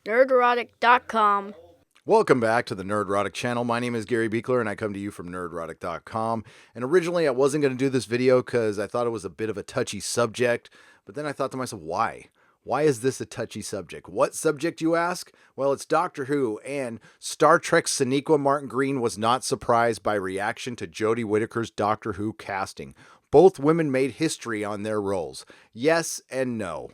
nerderotic.com. Welcome back to the Nerdrotic channel. My name is Gary Beekler and I come to you from nerdrotic.com. And originally I wasn't going to do this video because I thought it was a bit of a touchy subject, but then I thought to myself, why? Why is this a touchy subject? What subject, you ask? Well, it's Doctor Who, and Star Trek's Sonequa Martin-Green was not surprised by reaction to Jodie Whittaker's Doctor Who casting. Both women made history on their roles. Yes and no.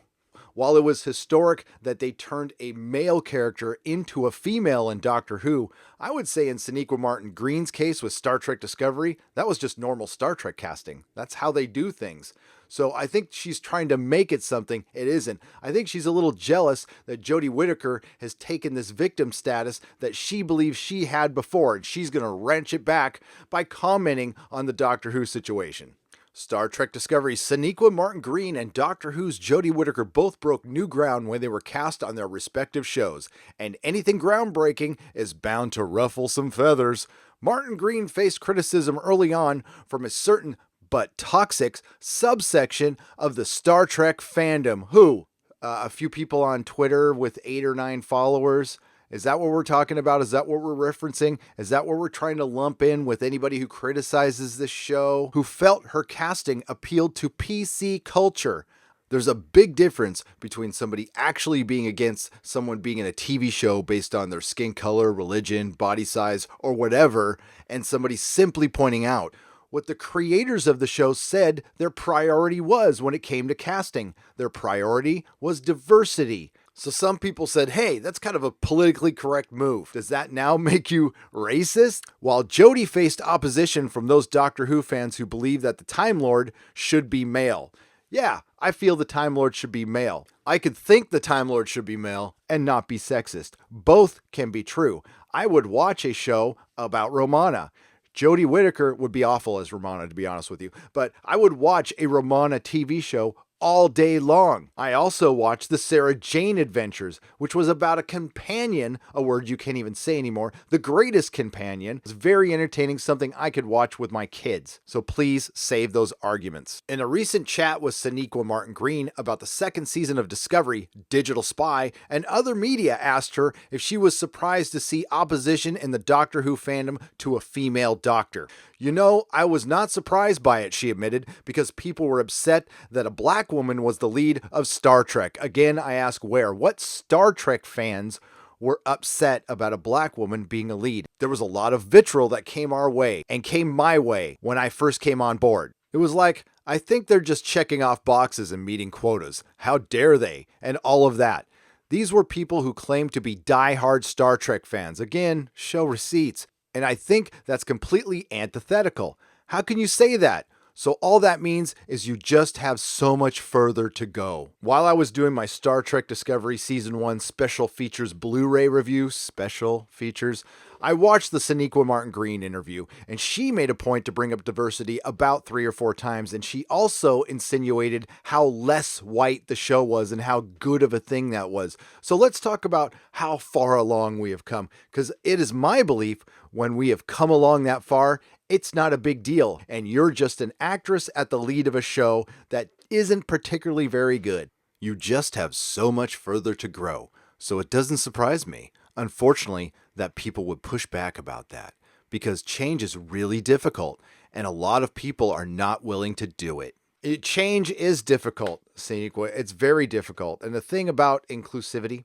While it was historic that they turned a male character into a female in Doctor Who, I would say in Sonequa Martin-Green's case with Star Trek Discovery, that was just normal Star Trek casting. That's how they do things. So I think she's trying to make it something it isn't. I think she's a little jealous that Jodie Whittaker has taken this victim status that she believes she had before, and she's going to wrench it back by commenting on the Doctor Who situation. Star Trek Discovery's Sonequa Martin-Green and Doctor Who's Jodie Whittaker both broke new ground when they were cast on their respective shows, and anything groundbreaking is bound to ruffle some feathers. Martin-Green faced criticism early on from a certain but toxic subsection of the Star Trek fandom. Who? A few people on Twitter with 8 or 9 followers. Is that what we're talking about? Is that what we're referencing? Is that what we're trying to lump in with anybody who criticizes this show, who felt her casting appealed to PC culture? There's a big difference between somebody actually being against someone being in a TV show based on their skin color, religion, body size, or whatever, and somebody simply pointing out what the creators of the show said their priority was when it came to casting. Their priority was diversity. So some people said, hey, that's kind of a politically correct move. Does that now make you racist? While Jodie faced opposition from those Doctor Who fans who believe that the Time Lord should be male. Yeah, I feel the Time Lord should be male. I could think the Time Lord should be male and not be sexist. Both can be true. I would watch a show about Romana. Jodie Whittaker would be awful as Romana, to be honest with you, but I would watch a Romana TV show all day long. I also watched the Sarah Jane Adventures, which was about a companion, a word you can't even say anymore, the greatest companion. It's very entertaining, something I could watch with my kids. So please save those arguments. In a recent chat with Sonequa Martin-Green about the second season of Discovery, Digital Spy, and other media asked her if she was surprised to see opposition in the Doctor Who fandom to a female doctor. You know, I was not surprised by it, she admitted, because people were upset that a black woman was the lead of Star Trek. Again, I ask where? What Star Trek fans were upset about a black woman being a lead? There was a lot of vitriol that came our way and came my way when I first came on board. It was like, I think they're just checking off boxes and meeting quotas. How dare they? And all of that. These were people who claimed to be die-hard Star Trek fans. Again, show receipts. And I think that's completely antithetical. How can you say that? So all that means is you just have so much further to go. While I was doing my Star Trek Discovery Season 1 Special Features Blu-ray review, special features, I watched the Sonequa Martin-Green interview, and she made a point to bring up diversity about 3 or 4 times, and she also insinuated how less white the show was and how good of a thing that was. So let's talk about how far along we have come, because it is my belief when we have come along that far, it's not a big deal, and you're just an actress at the lead of a show that isn't particularly very good. You just have so much further to grow, so it doesn't surprise me, unfortunately, that people would push back about that, because change is really difficult, and a lot of people are not willing to do it. Change is difficult, Sonequa. It's very difficult, and the thing about inclusivity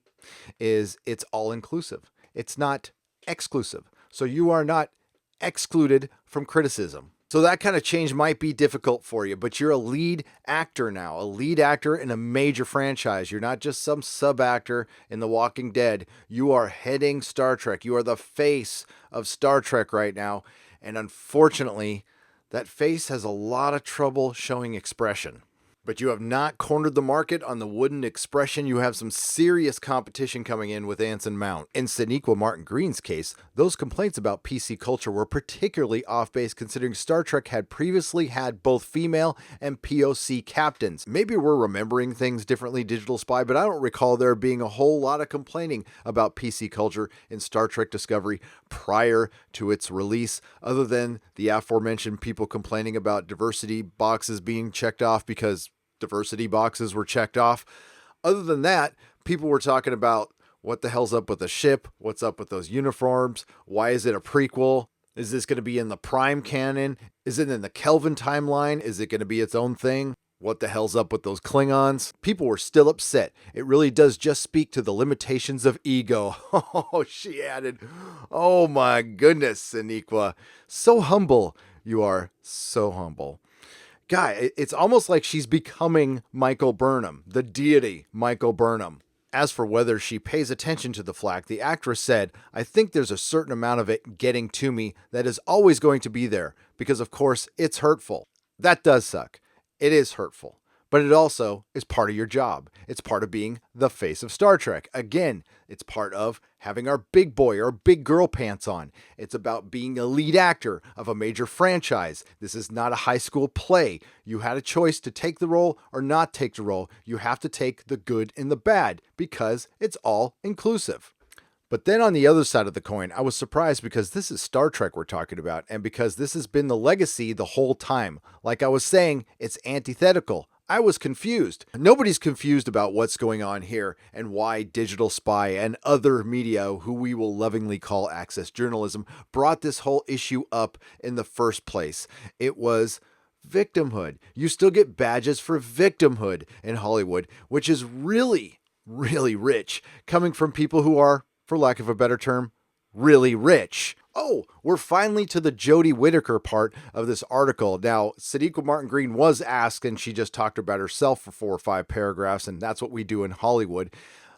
is it's all-inclusive. It's not exclusive, so you are not excluded from criticism. So that kind of change might be difficult for you, but you're a lead actor now, a lead actor in a major franchise. You're not just some sub-actor in The Walking Dead. You are heading Star Trek. You are the face of Star Trek right now. And unfortunately, that face has a lot of trouble showing expression. But you have not cornered the market on the wooden expression. You have some serious competition coming in with Anson Mount. In Sonequa Martin-Green's case, those complaints about PC culture were particularly off base considering Star Trek had previously had both female and POC captains. Maybe we're remembering things differently, Digital Spy, but I don't recall there being a whole lot of complaining about PC culture in Star Trek Discovery prior to its release, other than the aforementioned people complaining about diversity boxes being checked off because diversity boxes were checked off. Other than that, people were talking about What the hell's up with the ship? What's up with those uniforms? Why is it a prequel? Is this going to be in the Prime canon? Is it in the Kelvin timeline? Is it going to be its own thing? What the hell's up with those Klingons? People were still upset. It really does just speak to the limitations of ego. Oh, she added, oh my goodness, Sonequa. So humble. You are so humble. Guy, it's almost like she's becoming Michael Burnham, the deity Michael Burnham. As for whether she pays attention to the flack, the actress said, I think there's a certain amount of it getting to me that is always going to be there, because of course it's hurtful. That does suck. It is hurtful, but it also is part of your job. It's part of being the face of Star Trek. Again, it's part of having our big boy or big girl pants on. It's about being a lead actor of a major franchise. This is not a high school play. You had a choice to take the role or not take the role. You have to take the good and the bad because it's all inclusive. But then on the other side of the coin, I was surprised because this is Star Trek we're talking about, and because this has been the legacy the whole time. Like I was saying, it's antithetical. I was confused. Nobody's confused about what's going on here and why Digital Spy and other media, who we will lovingly call access journalism, brought this whole issue up in the first place. It was victimhood. You still get badges for victimhood in Hollywood, which is really, really rich, coming from people who are, for lack of a better term, really rich. Oh, we're finally to the Jodie Whittaker part of this article. Now, Sonequa Martin-Green was asked, and she just talked about herself for 4 or 5 paragraphs, and that's what we do in Hollywood.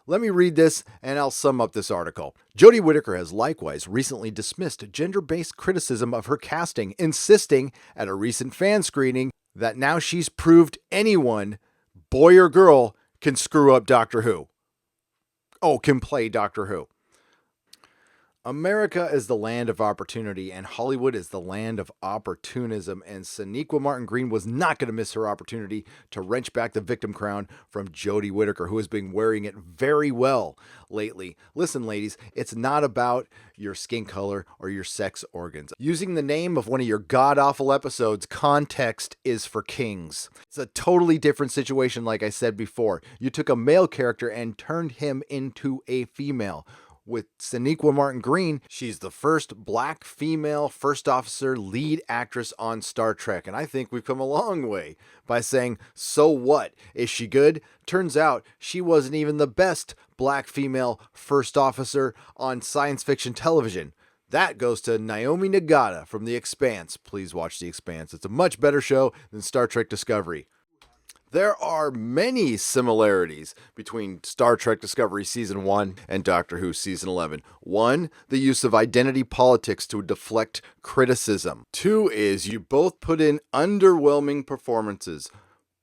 Let me read this, and I'll sum up this article. Jodie Whittaker has likewise recently dismissed gender-based criticism of her casting, insisting at a recent fan screening that now she's proved anyone, boy or girl, can screw up Doctor Who. Oh, can play Doctor Who. America is the land of opportunity, and Hollywood is the land of opportunism, and Sonequa Martin-Green was not going to miss her opportunity to wrench back the victim crown from Jodie Whittaker, who has been wearing it very well lately. Listen, ladies, it's not about your skin color or your sex organs. Using the name of one of your god-awful episodes, context is for kings. It's a totally different situation, like I said before. You took a male character and turned him into a female. With Sonequa Martin-Green, she's the first black female first officer lead actress on Star Trek, and I think we've come a long way by saying, so what? Is she good? Turns out she wasn't even the best black female first officer on science fiction television. That goes to Naomi Nagata from The Expanse. Please watch The Expanse. It's a much better show than Star Trek Discovery. There are many similarities between Star Trek Discovery Season 1 and Doctor Who Season 11. 1, the use of identity politics to deflect criticism. 2 is you both put in underwhelming performances,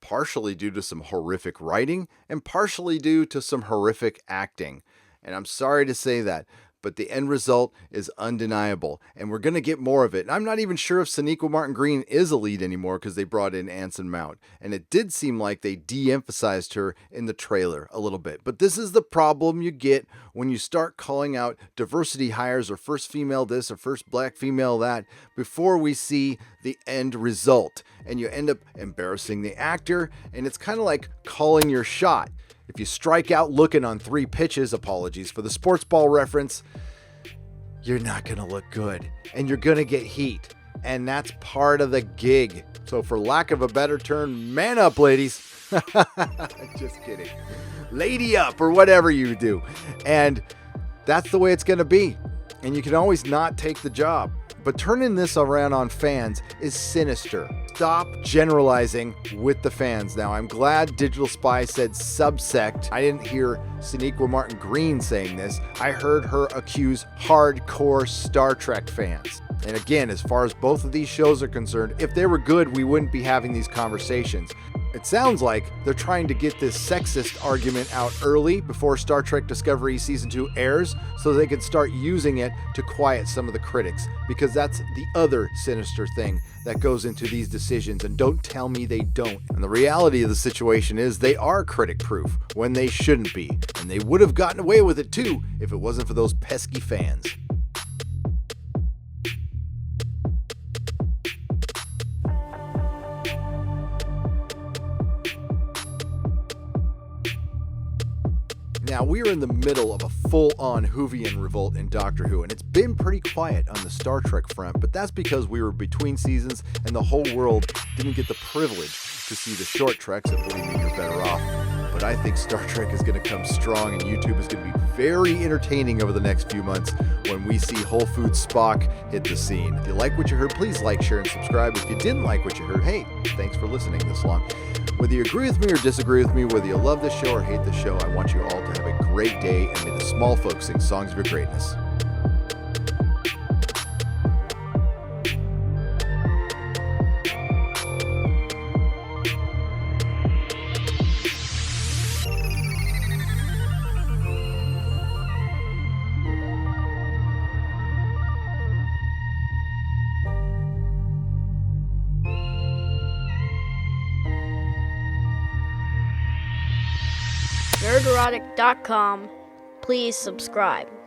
partially due to some horrific writing and partially due to some horrific acting. And I'm sorry to say that, but the end result is undeniable, and we're going to get more of it. And I'm not even sure if Sonequa Martin-Green is a lead anymore because they brought in Anson Mount, and it did seem like they de-emphasized her in the trailer a little bit. But this is the problem you get when you start calling out diversity hires or first female this or first black female that before we see the end result, and you end up embarrassing the actor, and it's kind of like calling your shot. If you strike out looking on 3 pitches, apologies for the sports ball reference, you're not going to look good and you're going to get heat. And that's part of the gig. So for lack of a better term, man up, ladies. Just kidding. Lady up or whatever you do. And that's the way it's going to be. And you can always not take the job. But turning this around on fans is sinister. Stop generalizing with the fans. Now, I'm glad Digital Spy said subsect. I didn't hear Sonequa Martin-Green saying this. I heard her accuse hardcore Star Trek fans. And again, as far as both of these shows are concerned, if they were good, we wouldn't be having these conversations. It sounds like they're trying to get this sexist argument out early before Star Trek Discovery Season 2 airs so they can start using it to quiet some of the critics, because that's the other sinister thing that goes into these decisions, and don't tell me they don't. And the reality of the situation is they are critic-proof when they shouldn't be, and they would have gotten away with it too if it wasn't for those pesky fans. Now, we are in the middle of a full-on Whovian revolt in Doctor Who, and it's been pretty quiet on the Star Trek front, but that's because we were between seasons and the whole world didn't get the privilege to see the short treks, and believe me, you're better off. But I think Star Trek is going to come strong, and YouTube is going to be very entertaining over the next few months when we see Whole Foods Spock hit the scene. If you like what you heard, please like, share, and subscribe. If you didn't like what you heard, hey, thanks for listening this long. Whether you agree with me or disagree with me, whether you love this show or hate this show, I want you all to have a great day, and may the small folks sing songs of your greatness. Nerderotic.com. Please subscribe.